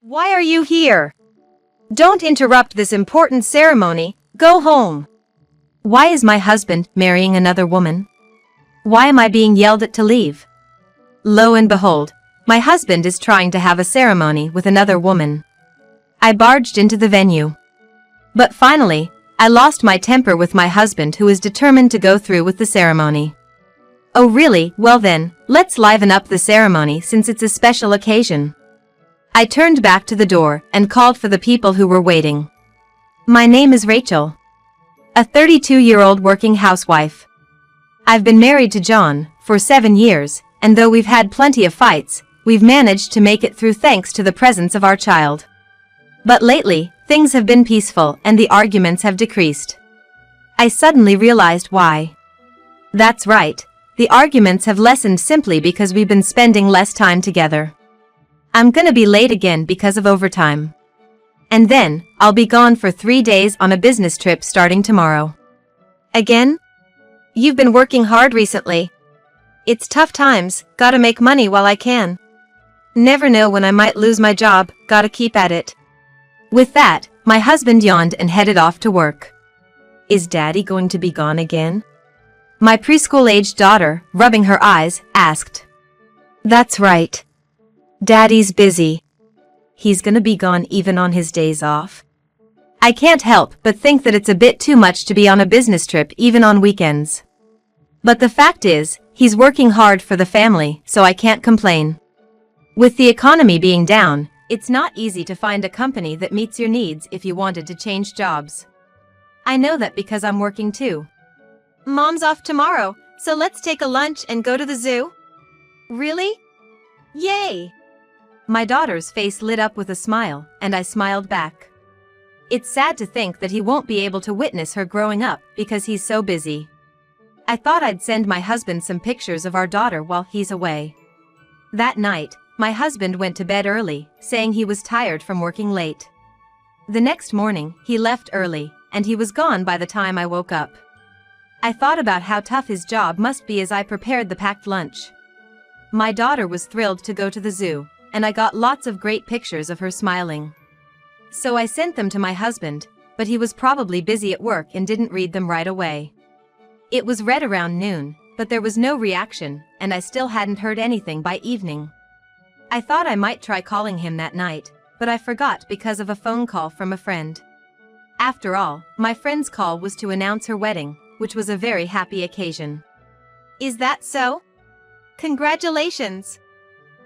Why are you here? Don't interrupt this important ceremony. Go home. Why is my husband marrying another woman? Why am I being yelled at to leave? Lo and behold, my husband is trying to have a ceremony with another woman. I barged into the venue. But finally, I lost my temper with my husband, who is determined to go through with the ceremony. Oh really? Well then, let's liven up the ceremony since it's a special occasion. I turned back to the door and called for the people who were waiting. My name is Rachel. A 32-year-old working housewife. I've been married to John for 7 years, and though we've had plenty of fights, we've managed to make it through thanks to the presence of our child. But lately, things have been peaceful and the arguments have decreased. I suddenly realized why. That's right, the arguments have lessened simply because we've been spending less time together. I'm gonna be late again because of overtime. And then, I'll be gone for 3 days on a business trip starting tomorrow. Again? You've been working hard recently. It's tough times, gotta make money while I can. Never know when I might lose my job, gotta keep at it. With that, my husband yawned and headed off to work. Is Daddy going to be gone again? My preschool-aged daughter, rubbing her eyes, asked. That's right. Daddy's busy. He's gonna be gone even on his days off. I can't help but think that it's a bit too much to be on a business trip even on weekends. But the fact is, he's working hard for the family, so I can't complain. With the economy being down, it's not easy to find a company that meets your needs if you wanted to change jobs. I know that because I'm working too. Mom's off tomorrow, so let's take a lunch and go to the zoo. Really? Yay! My daughter's face lit up with a smile, and I smiled back. It's sad to think that he won't be able to witness her growing up because he's so busy. I thought I'd send my husband some pictures of our daughter while he's away. That night, my husband went to bed early, saying he was tired from working late. The next morning, he left early, and he was gone by the time I woke up. I thought about how tough his job must be as I prepared the packed lunch. My daughter was thrilled to go to the zoo, and I got lots of great pictures of her smiling. So I sent them to my husband, but he was probably busy at work and didn't read them right away. It was read around noon, but there was no reaction, and I still hadn't heard anything by evening. I thought I might try calling him that night, but I forgot because of a phone call from a friend. After all, my friend's call was to announce her wedding, which was a very happy occasion. Is that so? Congratulations!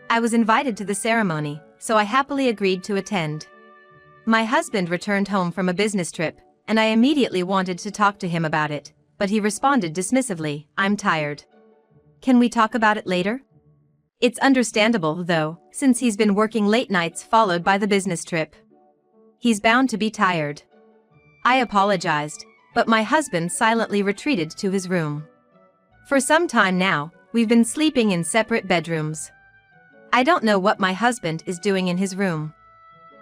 I was invited to the ceremony, so I happily agreed to attend. My husband returned home from a business trip, and I immediately wanted to talk to him about it, but he responded dismissively, I'm tired. Can we talk about it later? It's understandable, though, since he's been working late nights followed by the business trip. He's bound to be tired. I apologized, but my husband silently retreated to his room. For some time now, we've been sleeping in separate bedrooms. I don't know what my husband is doing in his room.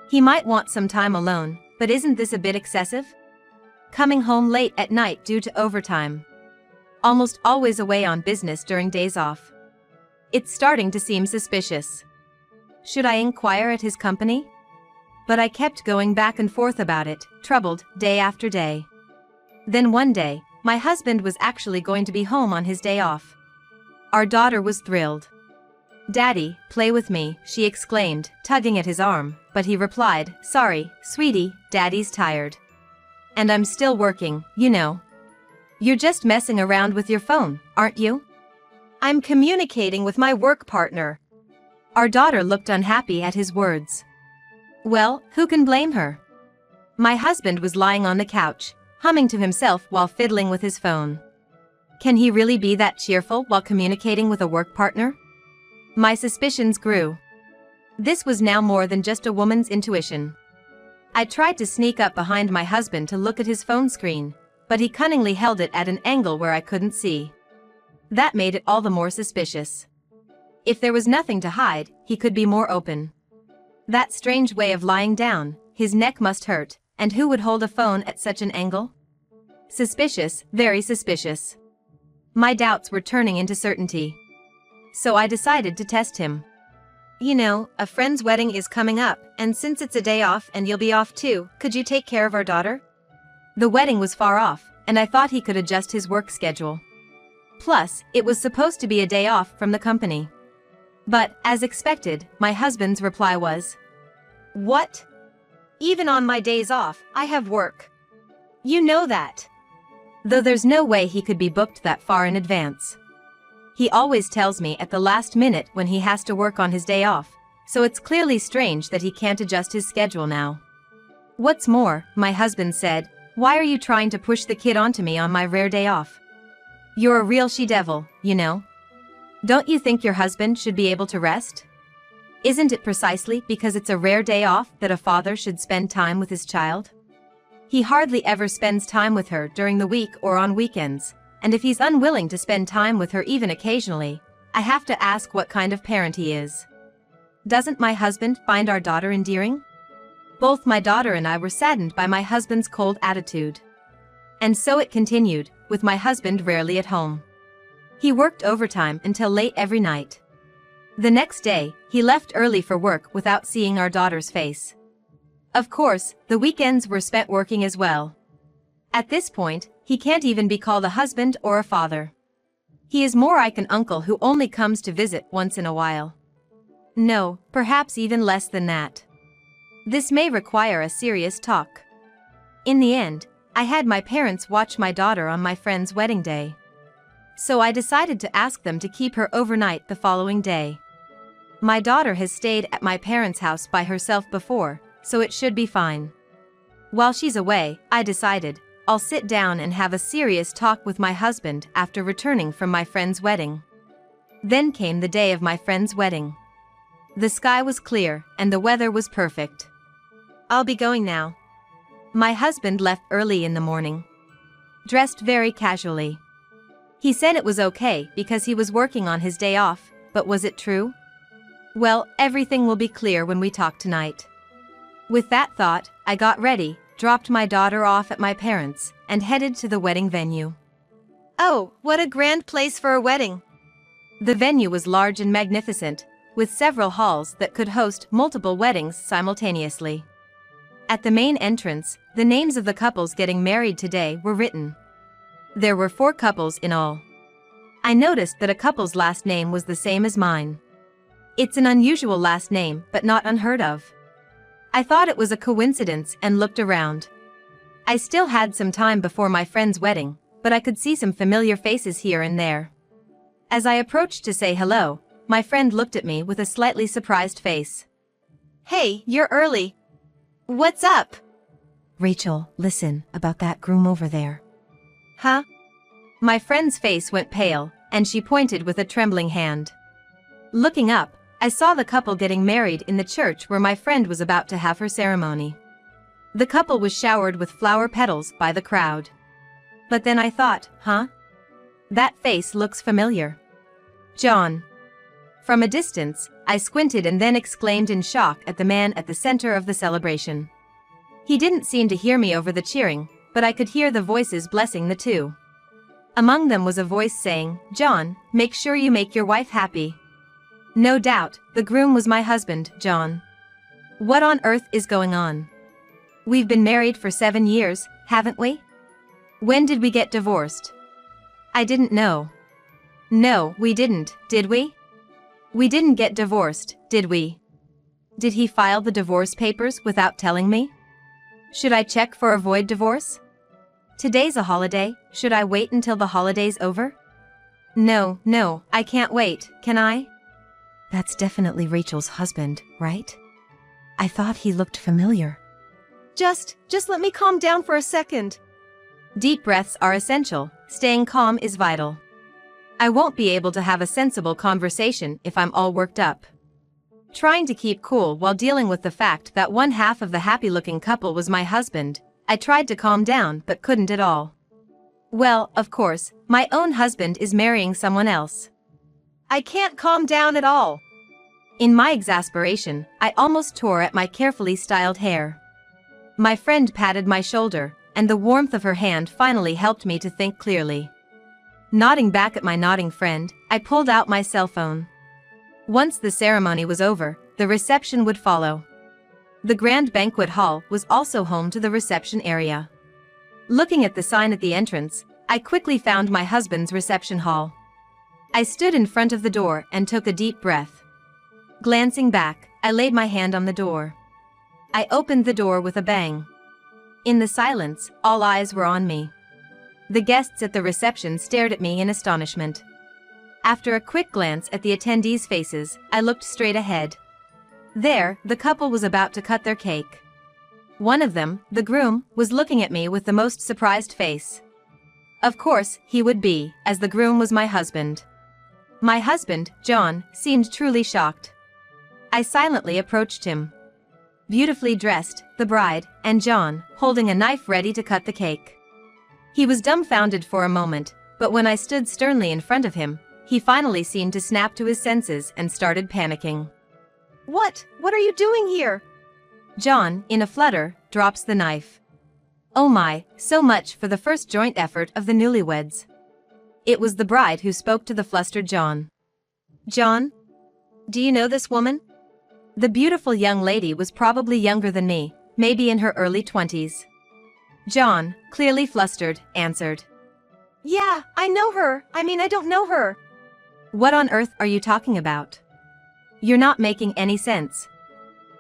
He might want some time alone, but isn't this a bit excessive? Coming home late at night due to overtime. Almost always away on business during days off. It's starting to seem suspicious. Should I inquire at his company? But I kept going back and forth about it, troubled, day after day. Then one day, my husband was actually going to be home on his day off. Our daughter was thrilled. Daddy, play with me, she exclaimed, tugging at his arm, but he replied, sorry, sweetie, Daddy's tired. And I'm still working, you know. You're just messing around with your phone, aren't you? I'm communicating with my work partner. Our daughter looked unhappy at his words. Well, who can blame her? My husband was lying on the couch, humming to himself while fiddling with his phone. Can he really be that cheerful while communicating with a work partner? My suspicions grew. This was now more than just a woman's intuition. I tried to sneak up behind my husband to look at his phone screen, but he cunningly held it at an angle where I couldn't see. That made it all the more suspicious. If there was nothing to hide, he could be more open. That strange way of lying down, his neck must hurt, and who would hold a phone at such an angle? Suspicious, very suspicious. My doubts were turning into certainty. So I decided to test him. You know, a friend's wedding is coming up, and since it's a day off and you'll be off too, could you take care of our daughter? The wedding was far off, and I thought he could adjust his work schedule. Plus, it was supposed to be a day off from the company. But, as expected, my husband's reply was, "What? Even on my days off, I have work. You know that." Though there's no way he could be booked that far in advance. He always tells me at the last minute when he has to work on his day off, so it's clearly strange that he can't adjust his schedule now. What's more, my husband said, "Why are you trying to push the kid onto me on my rare day off? You're a real she-devil, you know. Don't you think your husband should be able to rest? Isn't it precisely because it's a rare day off that a father should spend time with his child? He hardly ever spends time with her during the week or on weekends, and if he's unwilling to spend time with her even occasionally, I have to ask what kind of parent he is. Doesn't my husband find our daughter endearing?" Both my daughter and I were saddened by my husband's cold attitude. And so it continued, with my husband rarely at home. He worked overtime until late every night. The next day, he left early for work without seeing our daughter's face. Of course, the weekends were spent working as well. At this point, he can't even be called a husband or a father. He is more like an uncle who only comes to visit once in a while. No, perhaps even less than that. This may require a serious talk. In the end, I had my parents watch my daughter on my friend's wedding day. So I decided to ask them to keep her overnight the following day. My daughter has stayed at my parents' house by herself before, so it should be fine. While she's away, I decided, I'll sit down and have a serious talk with my husband after returning from my friend's wedding. Then came the day of my friend's wedding. The sky was clear, and the weather was perfect. "I'll be going now." My husband left early in the morning. Dressed very casually. He said it was okay because he was working on his day off, but was it true? Well, everything will be clear when we talk tonight. With that thought, I got ready, dropped my daughter off at my parents', and headed to the wedding venue. Oh, what a grand place for a wedding! The venue was large and magnificent, with several halls that could host multiple weddings simultaneously. At the main entrance, the names of the couples getting married today were written. There were 4 couples in all. I noticed that a couple's last name was the same as mine. It's an unusual last name, but not unheard of. I thought it was a coincidence and looked around. I still had some time before my friend's wedding, but I could see some familiar faces here and there. As I approached to say hello, my friend looked at me with a slightly surprised face. "Hey, you're early. What's up?" "Rachel, listen about that groom over there." "Huh?" My friend's face went pale, and she pointed with a trembling hand. Looking up, I saw the couple getting married in the church where my friend was about to have her ceremony. The couple was showered with flower petals by the crowd. But then I thought, huh? That face looks familiar. John. From a distance, I squinted and then exclaimed in shock at the man at the center of the celebration. He didn't seem to hear me over the cheering, but I could hear the voices blessing the two. Among them was a voice saying, "John, make sure you make your wife happy." No doubt, the groom was my husband, John. What on earth is going on? We've been married for 7 years, haven't we? When did we get divorced? I didn't know. No, we didn't, did we? We didn't get divorced, did we? Did he file the divorce papers without telling me? Should I check for a void divorce? Today's a holiday, should I wait until the holiday's over? No, I can't wait, can I? That's definitely Rachel's husband, right? I thought he looked familiar. Just let me calm down for a second. Deep breaths are essential, staying calm is vital. I won't be able to have a sensible conversation if I'm all worked up. Trying to keep cool while dealing with the fact that one half of the happy-looking couple was my husband, I tried to calm down but couldn't at all. Well, of course, my own husband is marrying someone else. I can't calm down at all. In my exasperation, I almost tore at my carefully styled hair. My friend patted my shoulder, and the warmth of her hand finally helped me to think clearly. Nodding back at my nodding friend, I pulled out my cell phone. Once the ceremony was over, the reception would follow. The grand banquet hall was also home to the reception area. Looking at the sign at the entrance, I quickly found my husband's reception hall. I stood in front of the door and took a deep breath. Glancing back, I laid my hand on the door. I opened the door with a bang. In the silence, all eyes were on me. The guests at the reception stared at me in astonishment. After a quick glance at the attendees' faces, I looked straight ahead. There, the couple was about to cut their cake. One of them, the groom, was looking at me with the most surprised face. Of course, he would be, as the groom was my husband. My husband, John, seemed truly shocked. I silently approached him. Beautifully dressed, the bride, and John, holding a knife ready to cut the cake. He was dumbfounded for a moment, but when I stood sternly in front of him, he finally seemed to snap to his senses and started panicking. What are you doing here? John, in a flutter, drops the knife. Oh my, so much for the first joint effort of the newlyweds. It was the bride who spoke to the flustered John. John? Do you know this woman? The beautiful young lady was probably younger than me, maybe in her early 20s. John, clearly flustered, answered. Yeah, I know her. I don't know her. What on earth are you talking about? You're not making any sense.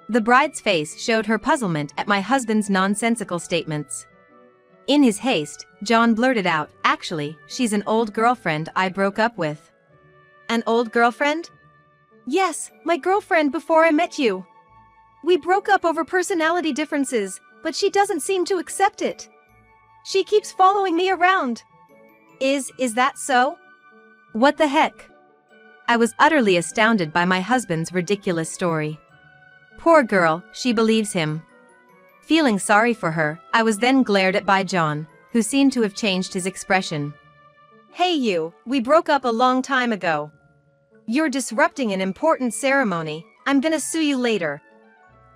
The bride's face showed her puzzlement at my husband's nonsensical statements. In his haste, John blurted out, actually, she's an old girlfriend I broke up with. An old girlfriend? Yes, my girlfriend before I met you. We broke up over personality differences, but she doesn't seem to accept it. She keeps following me around. Is that so? What the heck? I was utterly astounded by my husband's ridiculous story. Poor girl, she believes him. Feeling sorry for her, I was then glared at by John, who seemed to have changed his expression. Hey you, we broke up a long time ago. You're disrupting an important ceremony. I'm gonna sue you later.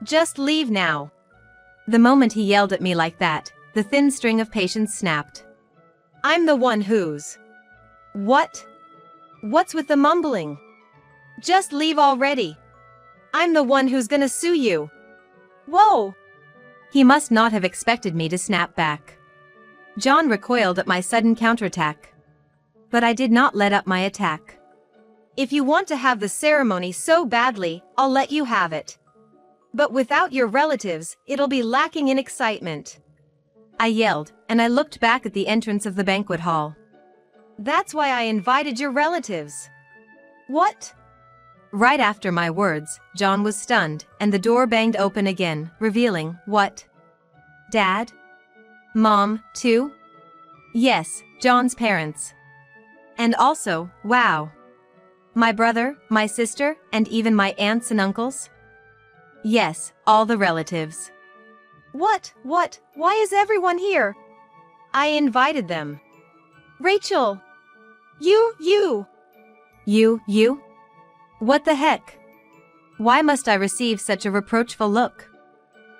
Just leave now. The moment he yelled at me like that, the thin string of patience snapped. I'm the one who's... What? What's with the mumbling? Just leave already. I'm the one who's gonna sue you. Whoa! He must not have expected me to snap back. John recoiled at my sudden counterattack. But I did not let up my attack. If you want to have the ceremony so badly, I'll let you have it. But without your relatives, it'll be lacking in excitement. I yelled, and I looked back at the entrance of the banquet hall. That's why I invited your relatives. What? Right after my words, John was stunned, and the door banged open again, revealing, what? Dad? Mom, too? Yes, John's parents. And also, wow. My brother, my sister, and even my aunts and uncles? Yes, all the relatives. What? Why is everyone here? I invited them. Rachel! You! You? What the heck? Why must I receive such a reproachful look?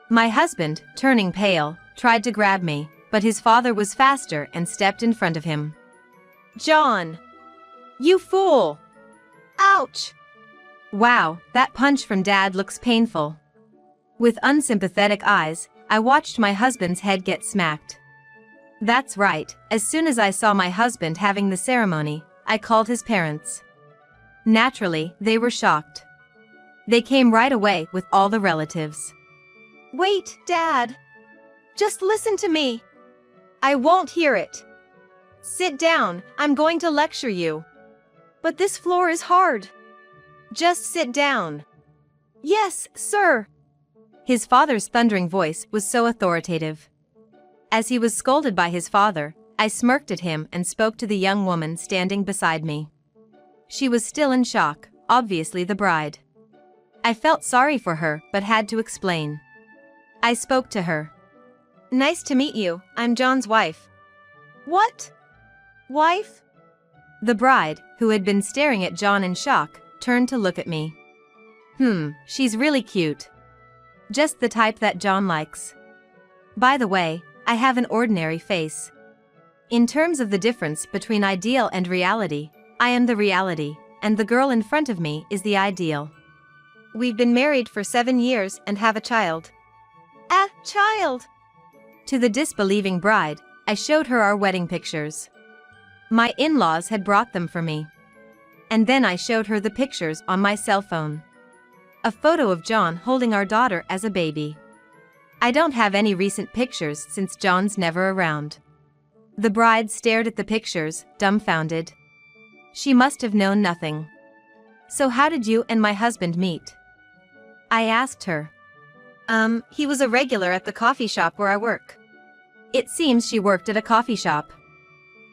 My husband, turning pale, tried to grab me, but his father was faster and stepped in front of him. John! You fool! Ouch! Wow, that punch from Dad looks painful. With unsympathetic eyes, I watched my husband's head get smacked. That's right, as soon as I saw my husband having the ceremony, I called his parents. Naturally, they were shocked. They came right away with all the relatives. Wait, Dad! Just listen to me! I won't hear it. Sit down, I'm going to lecture you. But this floor is hard. Just sit down. Yes, sir. His father's thundering voice was so authoritative. As he was scolded by his father, I smirked at him and spoke to the young woman standing beside me. She was still in shock, obviously the bride. I felt sorry for her but had to explain. I spoke to her. Nice to meet you, I'm John's wife. What? Wife? The bride, who had been staring at John in shock, turned to look at me. She's really cute. Just the type that John likes. By the way, I have an ordinary face. In terms of the difference between ideal and reality, I am the reality, and the girl in front of me is the ideal. We've been married for 7 years and have a child. A child! To the disbelieving bride, I showed her our wedding pictures. My in-laws had brought them for me. And then I showed her the pictures on my cell phone. A photo of John holding our daughter as a baby. I don't have any recent pictures since John's never around. The bride stared at the pictures, dumbfounded. She must have known nothing. So how did you and my husband meet? I asked her. He was a regular at the coffee shop where I work. It seems she worked at a coffee shop.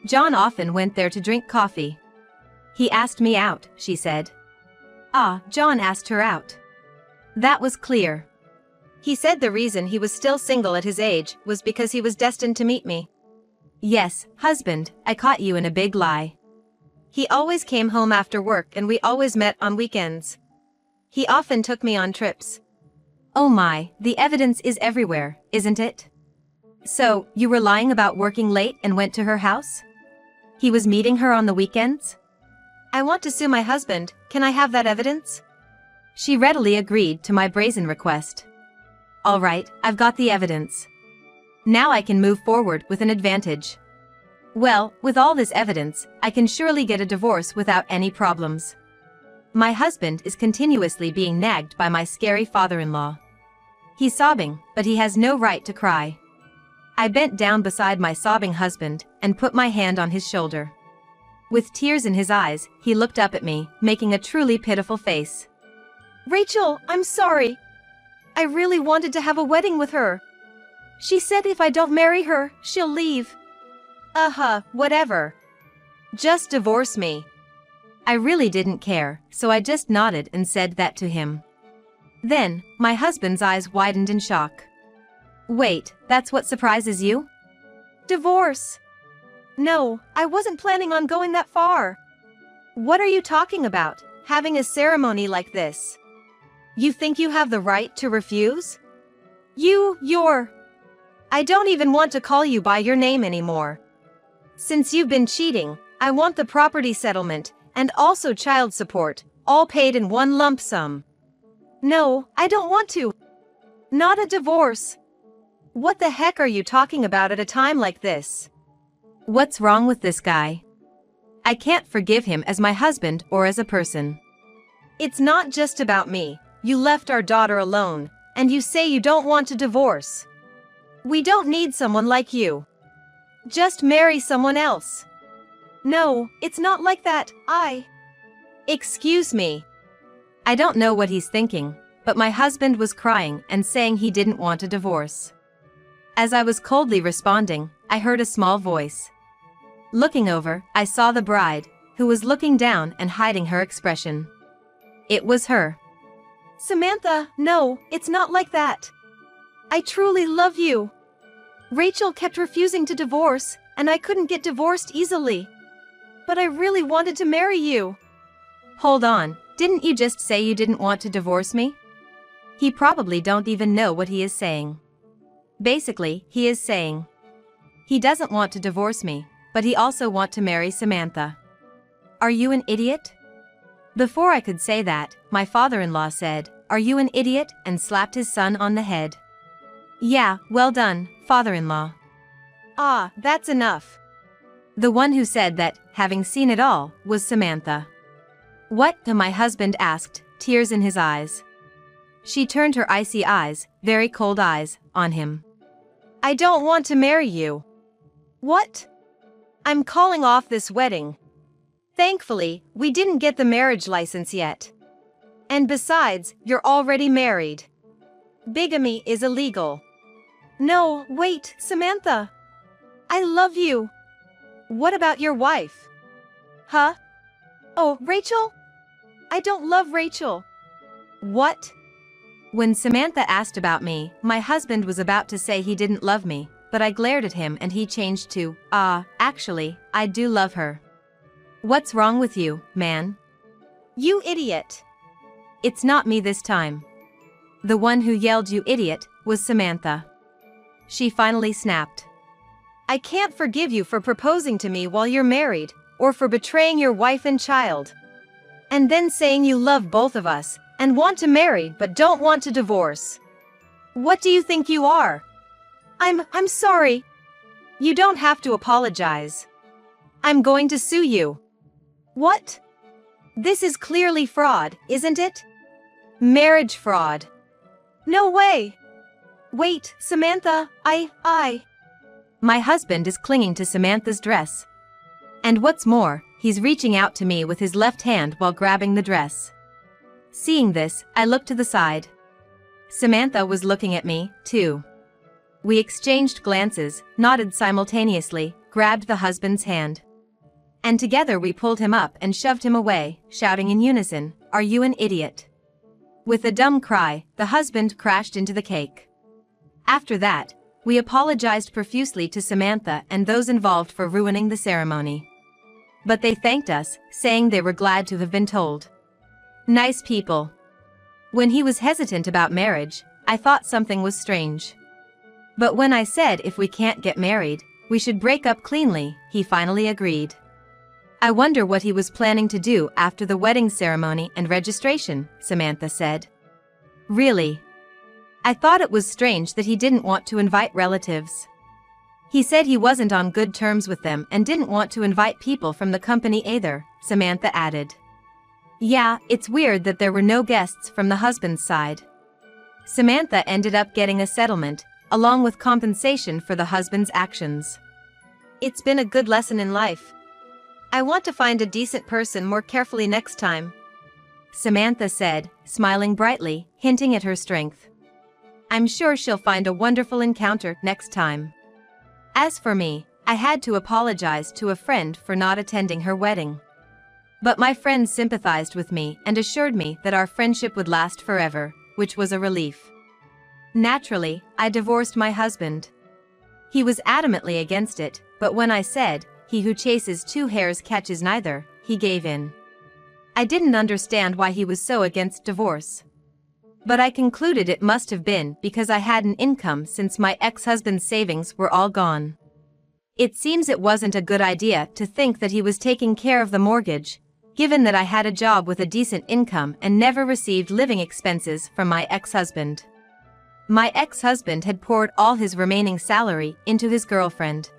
John often went there to drink coffee. He asked me out, she said. Ah, John asked her out. That was clear. He said the reason he was still single at his age was because he was destined to meet me. Yes, husband, I caught you in a big lie. He always came home after work and we always met on weekends. He often took me on trips. Oh my, the evidence is everywhere, isn't it? So, you were lying about working late and went to her house? He was meeting her on the weekends? I want to sue my husband, can I have that evidence? She readily agreed to my brazen request. All right, I've got the evidence. Now I can move forward with an advantage. Well, with all this evidence, I can surely get a divorce without any problems. My husband is continuously being nagged by my scary father-in-law. He's sobbing, but he has no right to cry. I bent down beside my sobbing husband and put my hand on his shoulder. With tears in his eyes, he looked up at me, making a truly pitiful face. Rachel, I'm sorry. I really wanted to have a wedding with her. She said if I don't marry her, she'll leave. Whatever. Just divorce me. I really didn't care, so I just nodded and said that to him. Then, my husband's eyes widened in shock. Wait, that's what surprises you? Divorce. No, I wasn't planning on going that far. What are you talking about, having a ceremony like this? You think you have the right to refuse? You're... I don't even want to call you by your name anymore. Since you've been cheating, I want the property settlement, and also child support, all paid in one lump sum. No, I don't want to. Not a divorce. What the heck are you talking about at a time like this? What's wrong with this guy? I can't forgive him as my husband or as a person. It's not just about me. You left our daughter alone, and you say you don't want to divorce. We don't need someone like you. Just marry someone else. No, it's not like that, Excuse me. I don't know what he's thinking, but my husband was crying and saying he didn't want a divorce. As I was coldly responding, I heard a small voice. Looking over, I saw the bride, who was looking down and hiding her expression. It was her. Samantha, no, it's not like that. I truly love you. Rachel kept refusing to divorce, and I couldn't get divorced easily. But I really wanted to marry you. Hold on, didn't you just say you didn't want to divorce me? He probably don't even know what he is saying. Basically, he is saying he doesn't want to divorce me, but he also want to marry Samantha. Are you an idiot? Before I could say that, my father-in-law said, "Are you an idiot?" and slapped his son on the head. Yeah, well done, father-in-law. That's enough. The one who said that, having seen it all, was Samantha. What? My husband asked, tears in his eyes. She turned her icy eyes, very cold eyes, on him. I don't want to marry you. What? I'm calling off this wedding. Thankfully, we didn't get the marriage license yet. And besides, you're already married. Bigamy is illegal. No, wait, Samantha. I love you. What about your wife? Huh? Oh, Rachel? I don't love Rachel. What? When Samantha asked about me, my husband was about to say he didn't love me, but I glared at him and he changed to, actually, I do love her. What's wrong with you, man? You idiot. It's not me this time. The one who yelled you idiot was Samantha. She finally snapped. I can't forgive you for proposing to me while you're married, or for betraying your wife and child. And then saying you love both of us and want to marry but don't want to divorce. What do you think you are? I'm sorry. You don't have to apologize. I'm going to sue you. What? This is clearly fraud, isn't it? Marriage fraud. No way. Wait, Samantha, My husband is clinging to Samantha's dress. And what's more, he's reaching out to me with his left hand while grabbing the dress. Seeing this, I looked to the side. Samantha was looking at me, too. We exchanged glances, nodded simultaneously, grabbed the husband's hand. And together we pulled him up and shoved him away, shouting in unison, "Are you an idiot?" With a dumb cry, the husband crashed into the cake. After that, we apologized profusely to Samantha and those involved for ruining the ceremony. But they thanked us, saying they were glad to have been told. Nice people. When he was hesitant about marriage, I thought something was strange. But when I said if we can't get married, we should break up cleanly, he finally agreed. I wonder what he was planning to do after the wedding ceremony and registration, Samantha said. Really? I thought it was strange that he didn't want to invite relatives. He said he wasn't on good terms with them and didn't want to invite people from the company either, Samantha added. Yeah, it's weird that there were no guests from the husband's side. Samantha ended up getting a settlement, along with compensation for the husband's actions. It's been a good lesson in life. I want to find a decent person more carefully next time, Samantha said, smiling brightly, hinting at her strength. I'm sure she'll find a wonderful encounter next time. As for me, I had to apologize to a friend for not attending her wedding. But my friend sympathized with me and assured me that our friendship would last forever, which was a relief. Naturally, I divorced my husband. He was adamantly against it, but when I said, "He who chases two hares catches neither," he gave in. I didn't understand why he was so against divorce. But I concluded it must have been because I had an income since my ex-husband's savings were all gone. It seems it wasn't a good idea to think that he was taking care of the mortgage, given that I had a job with a decent income and never received living expenses from my ex-husband. My ex-husband had poured all his remaining salary into his girlfriend.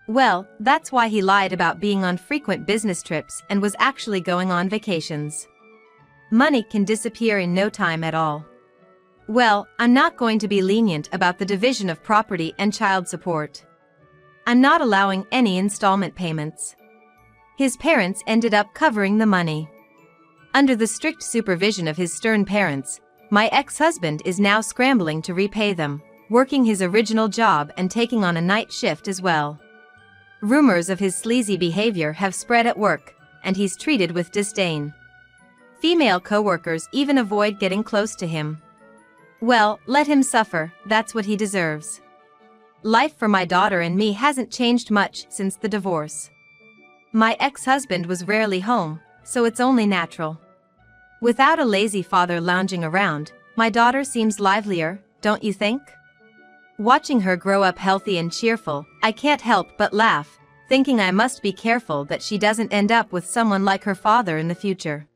Well, that's why he lied about being on frequent business trips and was actually going on vacations. Money can disappear in no time at all. Well, I'm not going to be lenient about the division of property and child support. I'm not allowing any installment payments. His parents ended up covering the money. Under the strict supervision of his stern parents, my ex-husband is now scrambling to repay them, working his original job and taking on a night shift as well. Rumors of his sleazy behavior have spread at work, and he's treated with disdain. Female coworkers even avoid getting close to him. Well, let him suffer, that's what he deserves. Life for my daughter and me hasn't changed much since the divorce. My ex-husband was rarely home, so it's only natural. Without a lazy father lounging around, my daughter seems livelier, don't you think? Watching her grow up healthy and cheerful, I can't help but laugh, thinking I must be careful that she doesn't end up with someone like her father in the future.